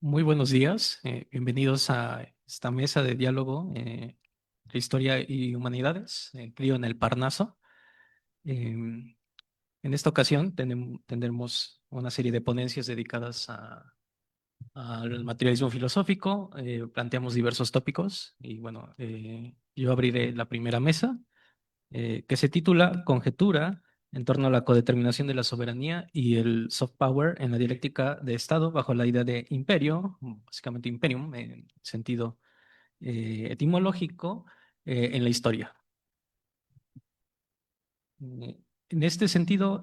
Muy buenos días, bienvenidos a esta mesa de diálogo de Historia y Humanidades, Crío en el Parnaso. En esta ocasión tendremos una serie de ponencias dedicadas al materialismo filosófico. Planteamos diversos tópicos y bueno, yo abriré la primera mesa que se titula Conjetura en torno a la codeterminación de la soberanía y el soft power en la dialéctica de Estado bajo la idea de imperio, básicamente imperium en sentido etimológico en la historia. En este sentido,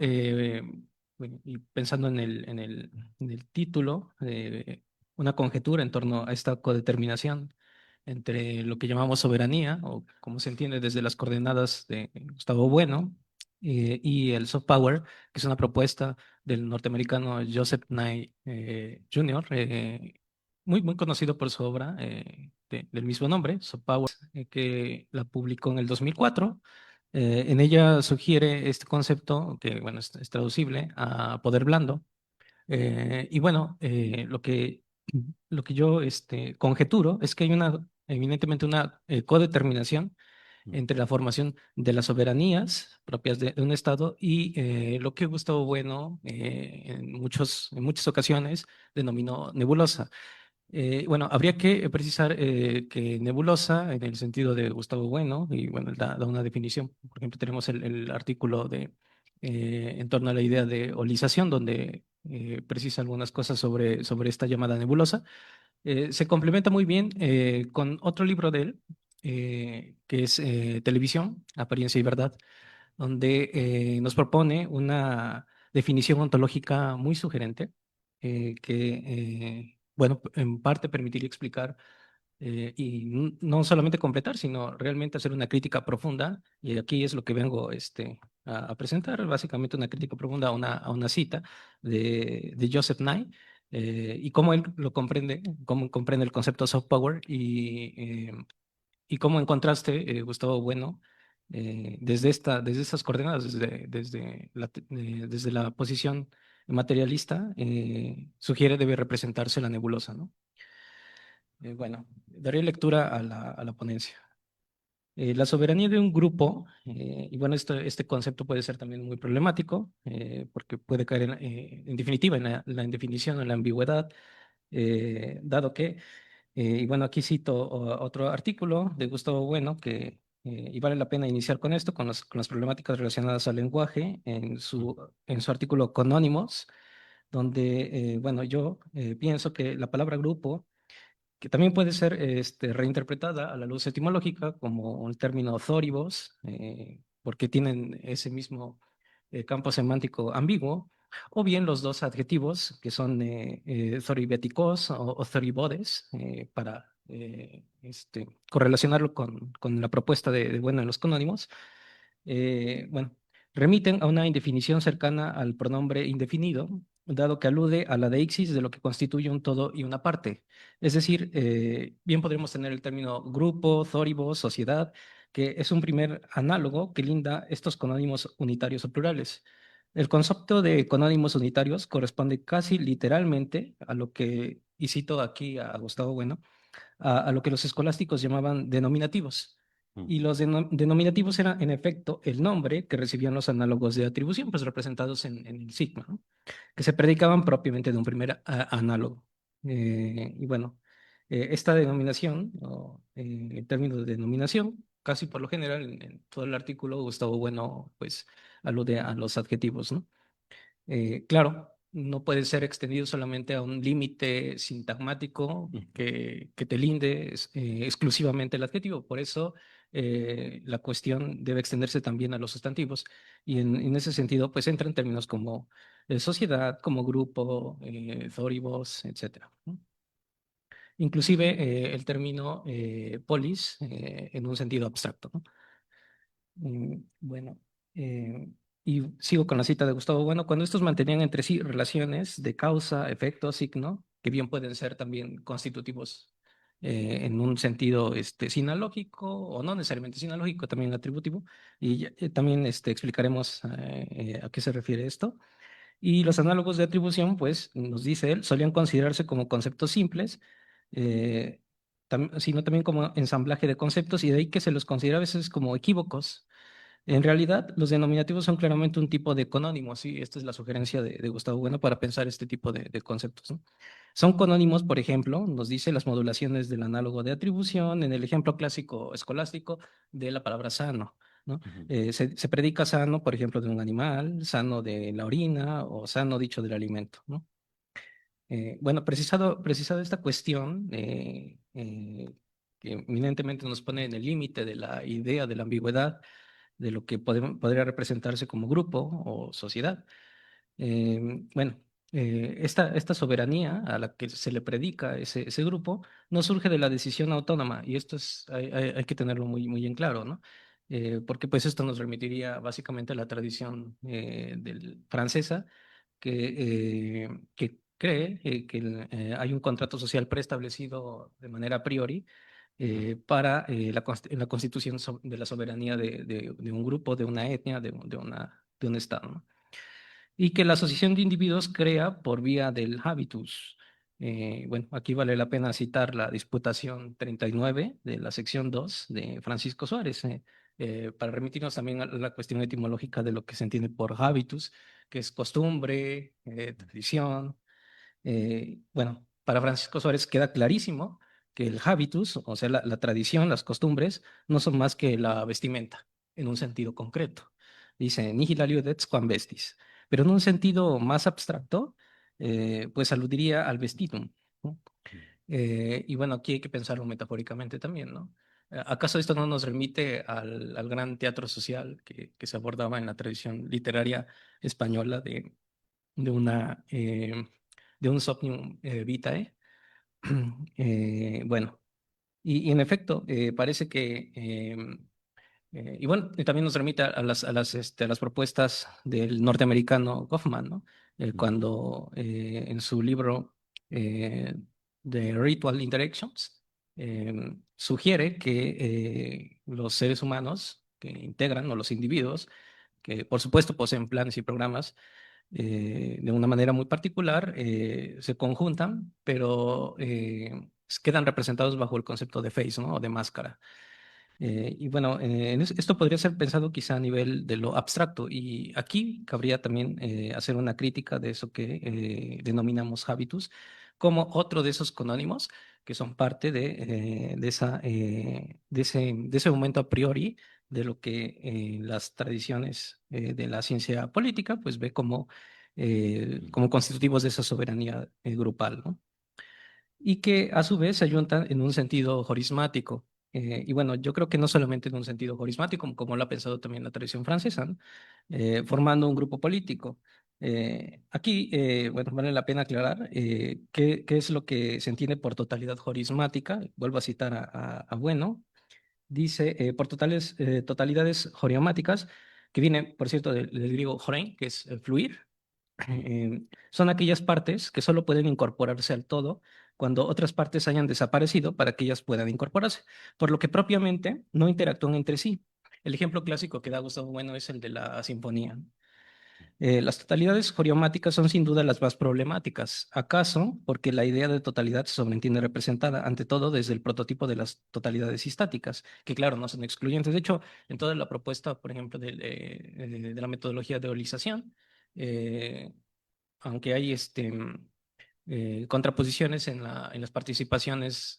bueno, y pensando en el título, una conjetura en torno a esta codeterminación entre lo que llamamos soberanía, o como se entiende desde las coordenadas de Gustavo Bueno, y el soft power, que es una propuesta del norteamericano Joseph Nye Jr., muy conocido por su obra del mismo nombre, Soft Power, que la publicó en el 2004. En ella sugiere este concepto que, bueno, es traducible a poder blando. Y bueno, lo que yo conjeturo es que hay evidentemente una codeterminación Mm. entre la formación de las soberanías propias de un Estado y lo que Gustavo Bueno en muchas ocasiones denominó nebulosa. Bueno, habría que precisar que nebulosa, en el sentido de Gustavo Bueno, y bueno, él da una definición. Por ejemplo, tenemos el artículo en torno a la idea de holización, donde precisa algunas cosas sobre esta llamada nebulosa. Se complementa muy bien con otro libro de él, que es Televisión, Apariencia y Verdad, donde nos propone una definición ontológica muy sugerente que, bueno, en parte permitiría explicar y no solamente completar, sino realmente hacer una crítica profunda, y aquí es lo que vengo a presentar, básicamente una crítica profunda a una cita de Joseph Nye, y cómo él lo comprende, cómo comprende el concepto soft power y cómo en contraste, Gustavo Bueno, desde estas coordenadas, desde la posición materialista, sugiere debe representarse la nebulosa, ¿no? Bueno, daré lectura a la ponencia. La soberanía de un grupo, y bueno, este concepto puede ser también muy problemático, porque puede caer en definitiva, en la indefinición o en la ambigüedad, dado que y bueno, aquí cito otro artículo de Gustavo Bueno y vale la pena iniciar con esto, con las problemáticas relacionadas al lenguaje, en su artículo Conónimos, donde, bueno, yo pienso que la palabra grupo, que también puede ser reinterpretada a la luz etimológica como un término thóribos, porque tienen ese mismo campo semántico ambiguo, o bien los dos adjetivos que son thoribeticos o thoribodes, para correlacionarlo con la propuesta de Bueno en los conónimos. Bueno, remiten a una indefinición cercana al pronombre indefinido, dado que alude a la deixis de lo que constituye un todo y una parte. Es decir, bien podríamos tener el término grupo, thoribo, sociedad, que es un primer análogo que linda estos conónimos unitarios o plurales. El concepto de conónimos unitarios corresponde casi literalmente a lo que, y cito aquí a Gustavo Bueno, a lo que los escolásticos llamaban denominativos. Mm. Y los denominativos eran, en efecto, el nombre que recibían los análogos de atribución, pues representados en el sigma, ¿no? Que se predicaban propiamente de un primer análogo. Y bueno, esta denominación, o el término de denominación, casi por lo general en todo el artículo, Gustavo Bueno, pues alude a los adjetivos, ¿no? Claro, no puede ser extendido solamente a un límite sintagmático que te linde exclusivamente el adjetivo. Por eso la cuestión debe extenderse también a los sustantivos. Y en ese sentido, pues entra en términos como sociedad, como grupo, thóribos, etcétera, ¿no? Inclusive el término polis en un sentido abstracto, ¿no? Bueno, y sigo con la cita de Gustavo Bueno. Cuando estos mantenían entre sí relaciones de causa, efecto, signo, que bien pueden ser también constitutivos en un sentido sinalógico o no necesariamente sinalógico, también atributivo, y también explicaremos a qué se refiere esto. Y los análogos de atribución, pues, nos dice él, solían considerarse como conceptos simples, eh, sino también como ensamblaje de conceptos, y de ahí que se los considera a veces como equívocos. En realidad, los denominativos son claramente un tipo de conónimos, y esta es la sugerencia de Gustavo Bueno para pensar este tipo de conceptos, ¿no? Son conónimos, por ejemplo, nos dice las modulaciones del análogo de atribución en el ejemplo clásico escolástico de la palabra sano, ¿no? Ujú, Se predica sano, por ejemplo, de un animal, sano de la orina o sano dicho del alimento, ¿no? Bueno, precisado esta cuestión, que eminentemente nos pone en el límite de la idea de la ambigüedad de lo que podría representarse como grupo o sociedad. Bueno, esta soberanía a la que se le predica ese grupo no surge de la decisión autónoma, y esto hay que tenerlo muy en claro, ¿no? Porque pues esto nos remitiría básicamente a la tradición francesa que cree que hay un contrato social preestablecido de manera a priori ujú, para la constitución de la soberanía de un grupo, de una etnia, de un estado, ¿no? Y que la asociación de individuos crea por vía del habitus. Bueno, aquí vale la pena citar la Disputación 39 de la sección 2 de Francisco Suárez, para remitirnos también a la cuestión etimológica de lo que se entiende por habitus, que es costumbre, tradición. Bueno, para Francisco Suárez queda clarísimo que el habitus, o sea, la tradición, las costumbres, no son más que la vestimenta, en un sentido concreto. Dice, nihil aliudet quam vestis. Pero en un sentido más abstracto, pues aludiría al vestitum, ¿no? Y bueno, aquí hay que pensarlo metafóricamente también, ¿no? ¿Acaso esto no nos remite al gran teatro social que se abordaba en la tradición literaria española de una, de un Somnium Vitae? Bueno, y en efecto, parece que, y bueno, y también nos remite a las propuestas del norteamericano Goffman, ¿no? ujú, Cuando en su libro eh, The Ritual Interactions sugiere que los seres humanos que integran, o los individuos, que por supuesto poseen planes y programas, de una manera muy particular, se conjuntan, pero quedan representados bajo el concepto de face, ¿no? O de máscara. Y bueno, esto podría ser pensado quizá a nivel de lo abstracto, y aquí cabría también hacer una crítica de eso que denominamos habitus como otro de esos conónimos que son parte de ese momento a priori de lo que las tradiciones de la ciencia política pues ve ujú, como constitutivos de esa soberanía grupal, ¿no? Y que a su vez se ayuntan en un sentido jorismático. Y bueno, yo creo que no solamente en un sentido jorismático, como lo ha pensado también la tradición francesa, ¿no? Formando un grupo político. Aquí, bueno, vale la pena aclarar qué es lo que se entiende por totalidad jorismática. Vuelvo a citar a Bueno. Dice, por totalidades joriomáticas, que viene, por cierto, del griego jorein, que es fluir. ujú, Son aquellas partes que solo pueden incorporarse al todo cuando otras partes hayan desaparecido para que ellas puedan incorporarse, por lo que propiamente no interactúan entre sí. El ejemplo clásico que da Gustavo Bueno es el de la sinfonía. Las totalidades joriomáticas son sin duda las más problemáticas. ¿Acaso? Porque la idea de totalidad se sobreentiende representada, ante todo, desde el prototipo de las totalidades istáticas, que claro, no son excluyentes. De hecho, en toda la propuesta, por ejemplo, de la metodología de eolización, eh, aunque hay contraposiciones en las participaciones,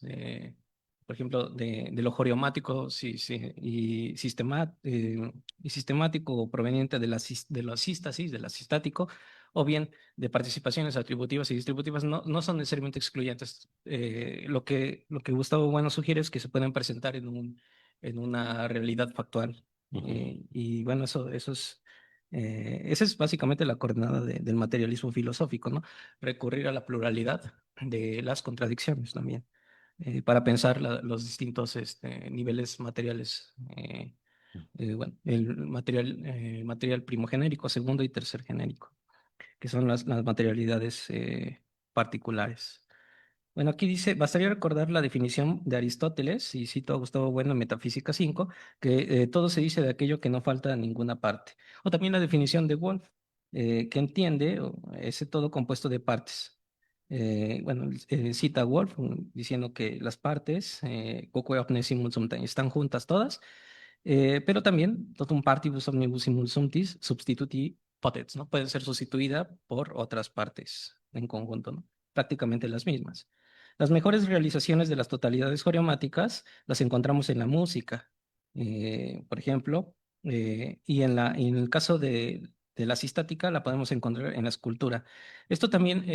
por ejemplo, de lo joriomático sí, sí, y sistemático proveniente de la sístasis, de la sistático, o bien de participaciones atributivas y distributivas, no son necesariamente excluyentes. Lo que Gustavo Bueno sugiere es que se pueden presentar en una realidad factual. ujú, Y bueno, esa es básicamente la coordenada del materialismo filosófico, ¿no? Recurrir a la pluralidad de las contradicciones también, para pensar los distintos niveles materiales. Bueno, material primogenérico, segundo y tercer genérico, que son las materialidades particulares. Bueno, aquí dice, bastaría recordar la definición de Aristóteles, y cito a Gustavo Bueno en Metafísica 5, que todo se dice de aquello que no falta en ninguna parte. O también la definición de Wolff. que entiende ese todo compuesto de partes. Bueno, cita a Wolf diciendo que las partes, quoque omnes simul sunt, están juntas todas, pero también totum partibus omnibus simul sumptis substituti potens, ¿no? Puede ser sustituida por otras partes en conjunto, ¿no? Prácticamente las mismas. Las mejores realizaciones de las totalidades joriomáticas las encontramos en la música, por ejemplo, y en el caso de la sistática la podemos encontrar en la escultura. Esto también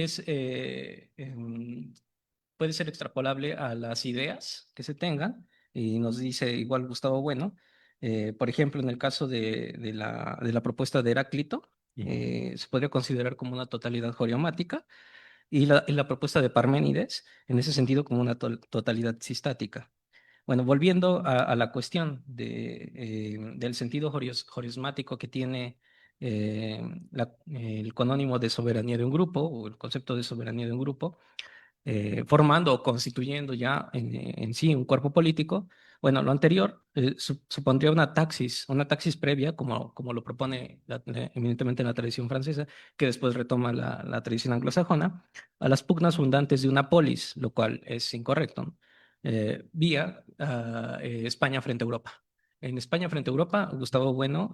puede ser extrapolable a las ideas que se tengan, y nos dice igual Gustavo Bueno, por ejemplo, en el caso de la propuesta de Heráclito, se podría considerar como una totalidad joriomática, y la propuesta de Parménides, en ese sentido, como una totalidad sistática. Bueno, volviendo a la cuestión del sentido jorismático que tiene el conónimo de soberanía de un grupo, o el concepto de soberanía de un grupo, formando o constituyendo ya en sí un cuerpo político. Bueno, lo anterior supondría una taxis previa, como lo propone eminentemente la tradición francesa, que después retoma la tradición anglosajona, a las pugnas fundantes de una polis, lo cual es incorrecto, ¿no? Vía España frente a Europa. En España frente a Europa, Gustavo Bueno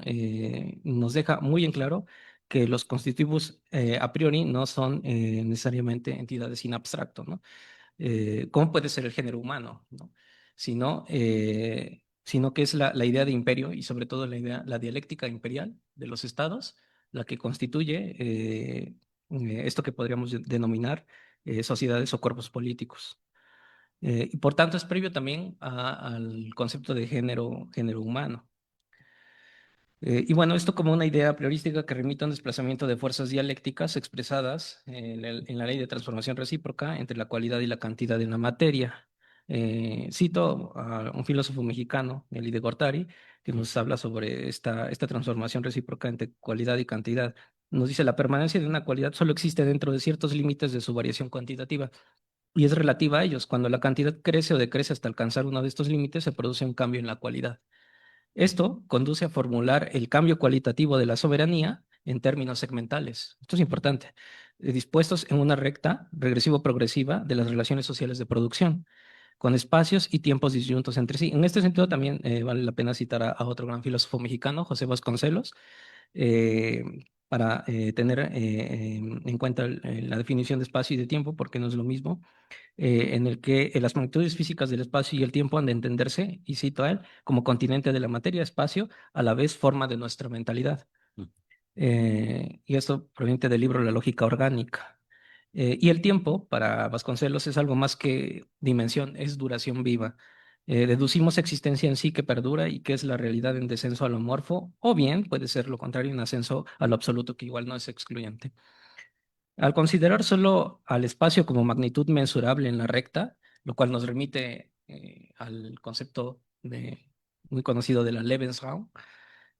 nos deja muy en claro que los constitutivos a priori no son necesariamente entidades in abstracto, ¿no? ¿Cómo puede ser el género humano, ¿no? Sino que es la idea de imperio y sobre todo la dialéctica imperial de los estados la que constituye esto que podríamos denominar sociedades o cuerpos políticos. Y por tanto es previo también al concepto de género humano. Y bueno, esto como una idea priorística que remite a un desplazamiento de fuerzas dialécticas expresadas en la ley de transformación recíproca entre la cualidad y la cantidad de la materia. Cito a un filósofo mexicano, Eli de Gortari, que nos habla sobre esta transformación recíproca entre cualidad y cantidad. Nos dice, la permanencia de una cualidad solo existe dentro de ciertos límites de su variación cuantitativa y es relativa a ellos. Cuando la cantidad crece o decrece hasta alcanzar uno de estos límites, se produce un cambio en la cualidad. Esto conduce a formular el cambio cualitativo de la soberanía en términos segmentales. Esto es importante, dispuestos en una recta regresivo-progresiva de las relaciones sociales de producción, con espacios y tiempos disyuntos entre sí. En este sentido también vale la pena citar a otro gran filósofo mexicano, José Vasconcelos, eh, para tener en cuenta la definición de espacio y de tiempo, porque no es lo mismo en el que las magnitudes físicas del espacio y el tiempo han de entenderse, y cito a él, como continente de la materia, espacio, a la vez forma de nuestra mentalidad. Y esto proviene del libro La lógica orgánica. Y el tiempo, para Vasconcelos, es algo más que dimensión, es duración viva. Deducimos existencia en sí que perdura y que es la realidad en descenso a lo amorfo, o bien puede ser lo contrario, en ascenso a lo absoluto, que igual no es excluyente. Al considerar solo al espacio como magnitud mensurable en la recta, lo cual nos remite al concepto muy conocido de la Lebensraum,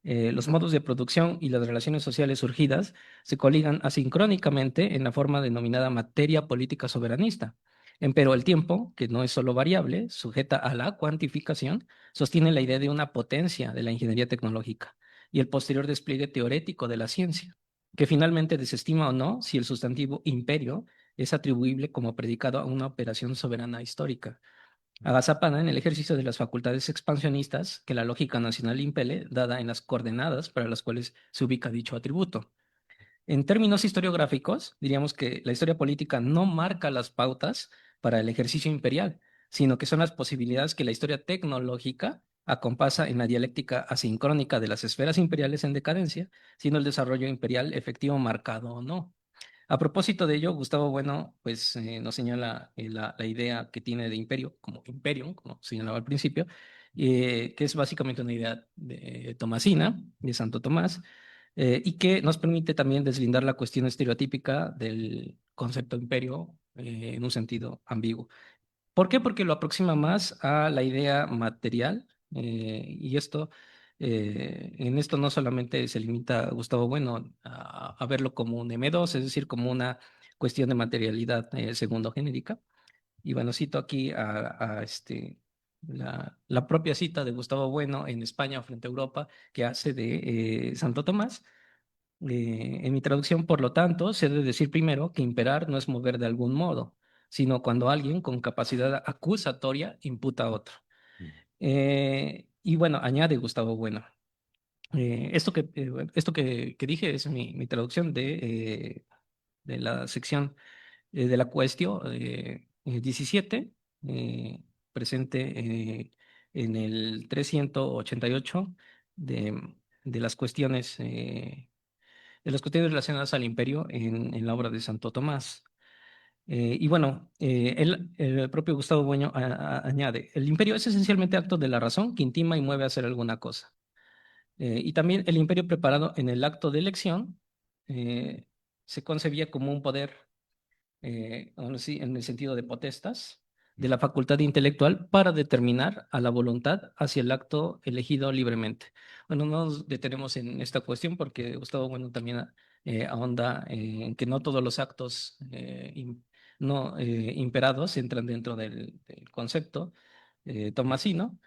los modos de producción y las relaciones sociales surgidas se coligan asincrónicamente en la forma denominada materia política soberanista. Empero el tiempo, que no es solo variable, sujeta a la cuantificación, sostiene la idea de una potencia de la ingeniería tecnológica y el posterior despliegue teorético de la ciencia, que finalmente desestima o no si el sustantivo imperio es atribuible como predicado a una operación soberana histórica, agazapana en el ejercicio de las facultades expansionistas que la lógica nacional impele, dada en las coordenadas para las cuales se ubica dicho atributo. En términos historiográficos, diríamos que la historia política no marca las pautas para el ejercicio imperial, sino que son las posibilidades que la historia tecnológica acompasa en la dialéctica asincrónica de las esferas imperiales en decadencia, siendo el desarrollo imperial efectivo marcado o no. A propósito de ello, Gustavo Bueno pues, nos señala la idea que tiene de imperio, como imperium, como señalaba al principio, que es básicamente una idea de tomasina, de Santo Tomás, y que nos permite también deslindar la cuestión estereotípica del concepto imperio en un sentido ambiguo. ¿Por qué? Porque lo aproxima más a la idea material, y en esto no solamente se limita Gustavo Bueno a verlo como un M2, es decir, como una cuestión de materialidad segundo genérica. Y bueno, cito aquí la propia cita de Gustavo Bueno en España frente a Europa que hace de Santo Tomás. En mi traducción, por lo tanto, se debe decir primero que imperar no es mover de algún modo, sino cuando alguien con capacidad acusatoria imputa a otro. Y bueno, añade Gustavo Bueno. Esto que dije es mi traducción de la sección de la cuestión 17, eh, presente en el 388 de, de las cuestiones, de las cuestiones relacionadas al imperio en la obra de Santo Tomás. Y bueno, el propio Gustavo Bueno añade, el imperio es esencialmente acto de la razón que intima y mueve a hacer alguna cosa. Y también el imperio preparado en el acto de elección eh, se concebía como un poder, aún así, en el sentido de potestas, de la facultad intelectual para determinar a la voluntad hacia el acto elegido libremente. Bueno, no nos detenemos en esta cuestión porque Gustavo Bueno también ahonda en que no todos los actos no imperados entran dentro del concepto tomasino.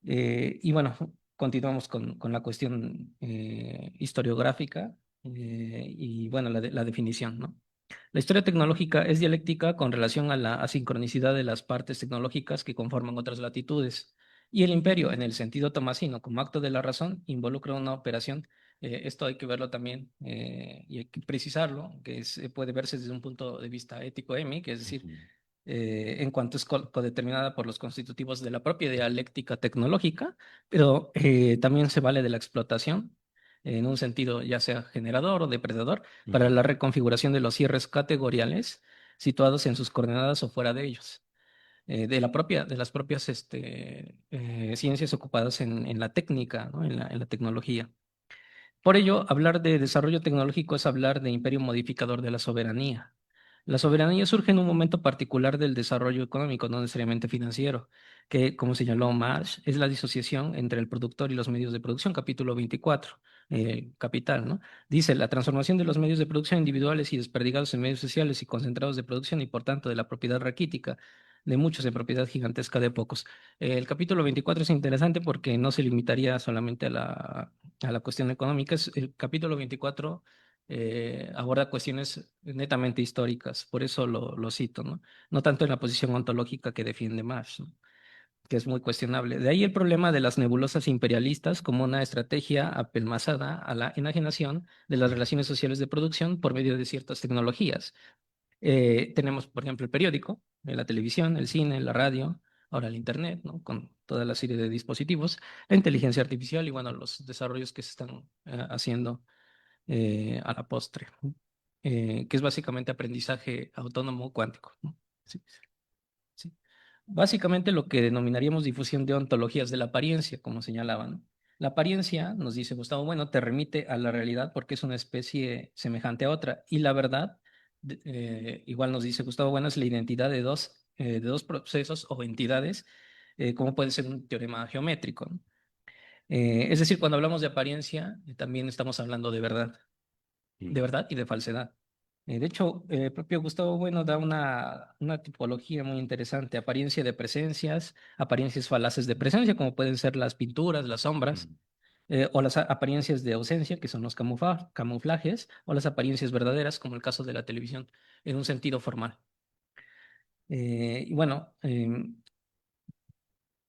Y bueno, continuamos con la cuestión historiográfica y bueno, la definición, ¿no? La historia tecnológica es dialéctica con relación a la asincronicidad de las partes tecnológicas que conforman otras latitudes. Y el imperio, en el sentido tomasino, como acto de la razón, involucra una operación. Esto hay que verlo también y hay que precisarlo, que puede verse desde un punto de vista ético émico, es decir, en cuanto es codeterminada por los constitutivos de la propia dialéctica tecnológica, pero también se vale de la explotación en un sentido ya sea generador o depredador para la reconfiguración de los cierres categoriales situados en sus coordenadas o fuera de ellos. De las propias ciencias ocupadas en la técnica, ¿no? En la tecnología. Por ello, hablar de desarrollo tecnológico es hablar de imperio modificador de la soberanía. La soberanía surge en un momento particular del desarrollo económico, no necesariamente financiero, que, como señaló Marx, es la disociación entre el productor y los medios de producción, capítulo 24, Capital, ¿no? Dice, la transformación de los medios de producción individuales y desperdigados en medios sociales y concentrados de producción y, por tanto, de la propiedad raquítica de muchos en propiedad gigantesca de pocos. El capítulo 24 es interesante porque no se limitaría solamente a la cuestión económica. El capítulo 24 aborda cuestiones netamente históricas, por eso lo cito, ¿no? No tanto en la posición ontológica que defiende Marx, ¿no? Que es muy cuestionable. De ahí el problema de las nebulosas imperialistas como una estrategia apelmazada a la enajenación de las relaciones sociales de producción por medio de ciertas tecnologías. Tenemos, por ejemplo, el periódico, la televisión, el cine, la radio, ahora el Internet, ¿no? Con toda la serie de dispositivos, la inteligencia artificial y, bueno, los desarrollos que se están haciendo a la postre, ¿no? Que es básicamente aprendizaje autónomo cuántico, ¿no? Sí, sí. Básicamente lo que denominaríamos difusión de ontologías de la apariencia, como señalaban. La apariencia, nos dice Gustavo, bueno, te remite a la realidad porque es una especie semejante a otra. Y la verdad, igual nos dice Gustavo, bueno, es la identidad de dos procesos o entidades, como puede ser un teorema geométrico, ¿no? Es decir, cuando hablamos de apariencia, también estamos hablando de verdad y de falsedad. De hecho, el propio Gustavo Bueno da una tipología muy interesante, apariencia de presencias, apariencias falaces de presencia, como pueden ser las pinturas, las sombras, o las apariencias de ausencia, que son los camuflajes, o las apariencias verdaderas, como el caso de la televisión, en un sentido formal. Y bueno,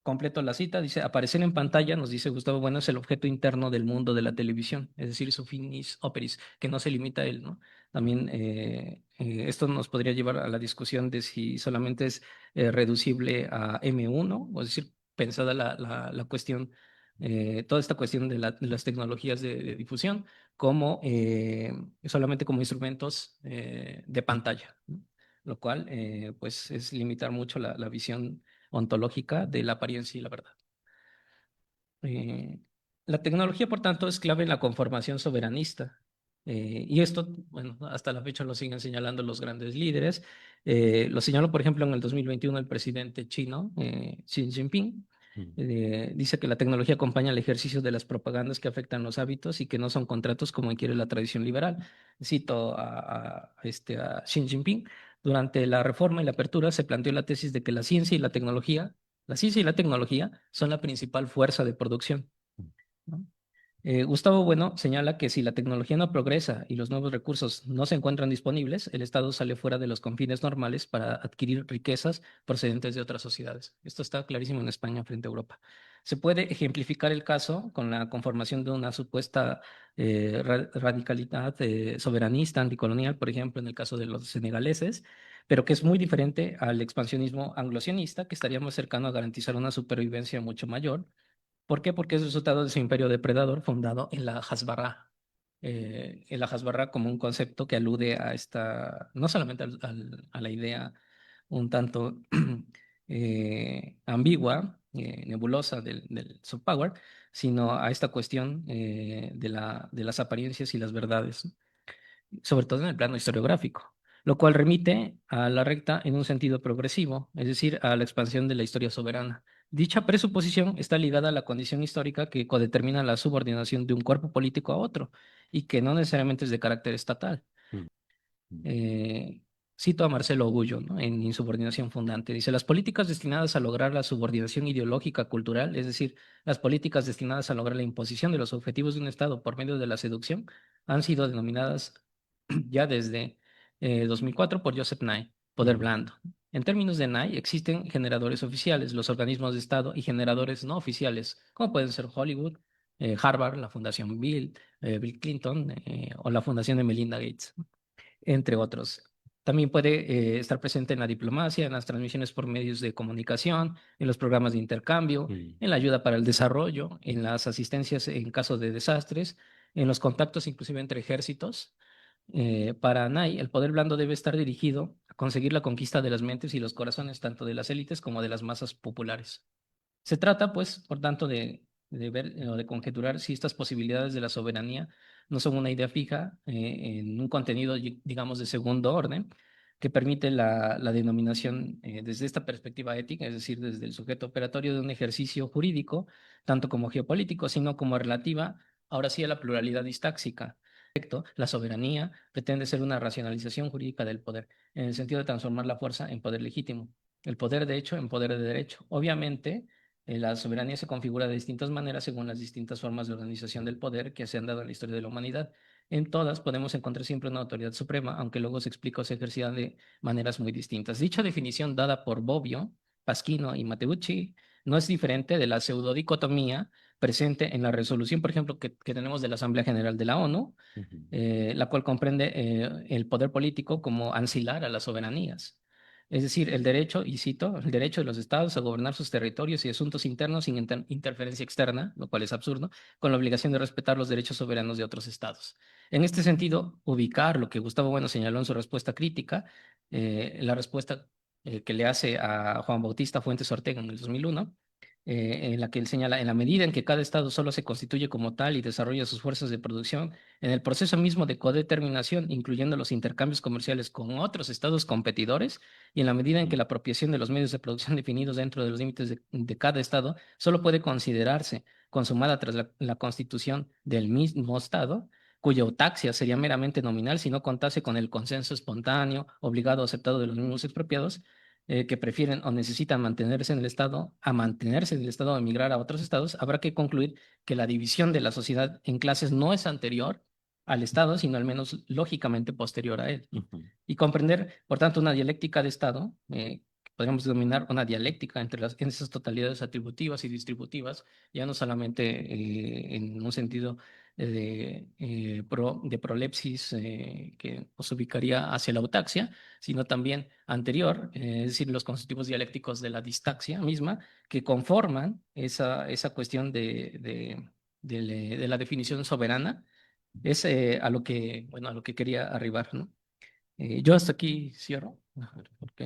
completo la cita, dice, aparecer en pantalla, nos dice Gustavo Bueno, es el objeto interno del mundo de la televisión, es decir, su finis operis, que no se limita a él, ¿no? También esto nos podría llevar a la discusión de si solamente es reducible a M1, o es decir, pensada la cuestión, toda esta cuestión de las tecnologías de difusión, como solamente como instrumentos de pantalla, ¿no? Lo cual, pues, es limitar mucho la visión ontológica de la apariencia y la verdad. Eh, la tecnología, por tanto, es clave en la conformación soberanista. Y esto, bueno, hasta la fecha lo siguen señalando los grandes líderes. Lo señaló, por ejemplo, en el 2021 el presidente chino, Xi Jinping. Dice que la tecnología acompaña el ejercicio de las propagandas que afectan los hábitos y que no son contratos como quiere la tradición liberal. Cito a Xi Jinping. Durante la reforma y la apertura se planteó la tesis de que la ciencia y la tecnología son la principal fuerza de producción, ¿no? Gustavo Bueno señala que si la tecnología no progresa y los nuevos recursos no se encuentran disponibles, el Estado sale fuera de los confines normales para adquirir riquezas procedentes de otras sociedades. Esto está clarísimo en España frente a Europa. Se puede ejemplificar el caso con la conformación de una supuesta radicalidad soberanista, anticolonial, por ejemplo, en el caso de los senegaleses, pero que es muy diferente al expansionismo anglosionista, que estaría más cercano a garantizar una supervivencia mucho mayor. ¿Por qué? Porque es resultado de su imperio depredador fundado en la Hasbara. En la Hasbara como un concepto que alude a esta, no solamente a la idea un tanto ambigua, nebulosa del soft power, sino a esta cuestión de las apariencias y las verdades, sobre todo en el plano historiográfico, lo cual remite a la recta en un sentido progresivo, es decir, a la expansión de la historia soberana. Dicha presuposición está ligada a la condición histórica que codetermina la subordinación de un cuerpo político a otro y que no necesariamente es de carácter estatal. Mm, mm, Eh, Cito a Marcelo Ogullo, ¿no? En Insubordinación Fundante. Dice, las políticas destinadas a lograr la subordinación ideológica cultural, es decir, las políticas destinadas a lograr la imposición de los objetivos de un Estado por medio de la seducción, han sido denominadas ya desde 2004 por Joseph Nye, poder mm, blando. En términos de Nye, existen generadores oficiales, los organismos de Estado, y generadores no oficiales, como pueden ser Hollywood, Harvard, la Fundación Bill Clinton, o la Fundación de Melinda Gates, entre otros. También puede estar presente en la diplomacia, en las transmisiones por medios de comunicación, en los programas de intercambio, mm, en la ayuda para el desarrollo, en las asistencias en caso de desastres, en los contactos inclusive entre ejércitos. Para Anay, el poder blando debe estar dirigido a conseguir la conquista de las mentes y los corazones tanto de las élites como de las masas populares. Se trata, pues, por tanto, de ver o de conjeturar si estas posibilidades de la soberanía no son una idea fija en un contenido, digamos, de segundo orden, que permite la denominación desde esta perspectiva ética, es decir, desde el sujeto operatorio de un ejercicio jurídico, tanto como geopolítico, sino como relativa, ahora sí, a la pluralidad distáxica. La soberanía pretende ser una racionalización jurídica del poder, en el sentido de transformar la fuerza en poder legítimo, el poder de hecho en poder de derecho. Obviamente, la soberanía se configura de distintas maneras según las distintas formas de organización del poder que se han dado en la historia de la humanidad. En todas podemos encontrar siempre una autoridad suprema, aunque luego se explica o se ejercida de maneras muy distintas. Dicha definición dada por Bobbio, Pasquino y Matteucci no es diferente de la pseudodicotomía presente en la resolución, por ejemplo, que tenemos de la Asamblea General de la ONU, ujú, la cual comprende el poder político como ancilar a las soberanías. Es decir, el derecho, y cito, el derecho de los estados a gobernar sus territorios y asuntos internos sin interferencia externa, lo cual es absurdo, con la obligación de respetar los derechos soberanos de otros estados. En este sentido, ubicar lo que Gustavo Bueno señaló en su respuesta crítica, la respuesta que le hace a Juan Bautista Fuentes Ortega en el 2001, en la que él señala, en la medida en que cada estado solo se constituye como tal y desarrolla sus fuerzas de producción, en el proceso mismo de codeterminación, incluyendo los intercambios comerciales con otros estados competidores, y en la medida en que mm, la apropiación de los medios de producción definidos dentro de los límites de cada estado solo puede considerarse consumada tras la constitución del mismo estado, cuya autaxia sería meramente nominal si no contase con el consenso espontáneo, obligado o aceptado de los mismos expropiados, que prefieren o necesitan mantenerse en el estado, a mantenerse en el estado o emigrar a otros estados, habrá que concluir que la división de la sociedad en clases no es anterior al estado, sino al menos lógicamente posterior a él, ujú, y comprender, por tanto, una dialéctica de Estado, que podríamos denominar una dialéctica en esas totalidades atributivas y distributivas, ya no solamente en un sentido de prolepsis que nos ubicaría hacia la autaxia, sino también anterior, es decir, los constitutivos dialécticos de la distaxia misma, que conforman esa cuestión de la definición soberana, es a lo que, bueno, a lo que quería arribar, ¿no? Yo hasta aquí cierro, porque